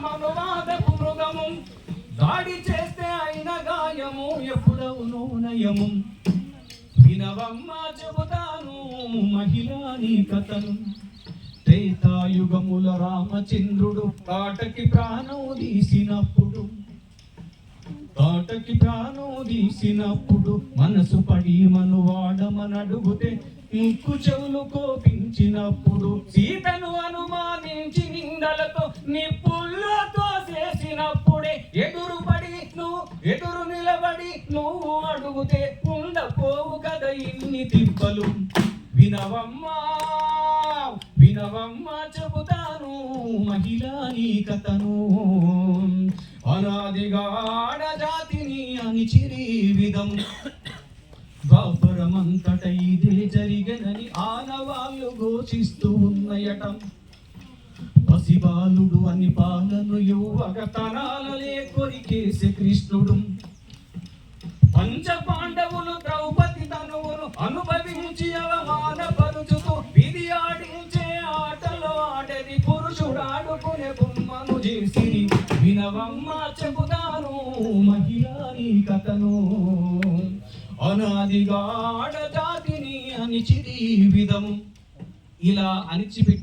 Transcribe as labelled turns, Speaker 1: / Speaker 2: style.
Speaker 1: మనువాదపు మృగము దాడి చేస్తే అయిన గాయము ఎప్పుడవును నయము వినవమ్మా చెబుతాను మహిళాని కథను త్రేతాయుగముల రామచంద్రుడు కాటకి ప్రాణం తీసినప్పుడు మనసు పడి మనువాడమనడుగుతే ముక్కు చెవులు కోపించినప్పుడు సీతను అనుమానించి నిందలతో నిప్పులతో చేసినప్పుడే ఎదురు నిలబడి నువ్వు అడుగుతే ఉండపోవు కదా ఇన్ని తిప్పలు వినవమ్మా చెబుతాను మహిళాని కథను అనాదిగా ఆడజాతిని అణిచిరి విధం ద్వాపరమంతట ఇదే జరిగనని ఆనవాళ్ళు ఘోషిస్తూ ఉన్నయట పసిబాలుడు అని పాలను యువగతనాలలే కొరికేసే కృష్ణుడు పంచ పాండవులు ద్రౌపది తనువును అనుభవించి అవమానపరుచుతూ విధి ఆడించే ఆటలో ఆడది పురుషుడాడుకునే బొమ్మను చేసి వినవమ్మా చెబుతాను మహిళాని కథను అనాదిగా ఆడజాతిని అణిచిరి విధము ఇలా అణిచిపెట్టిన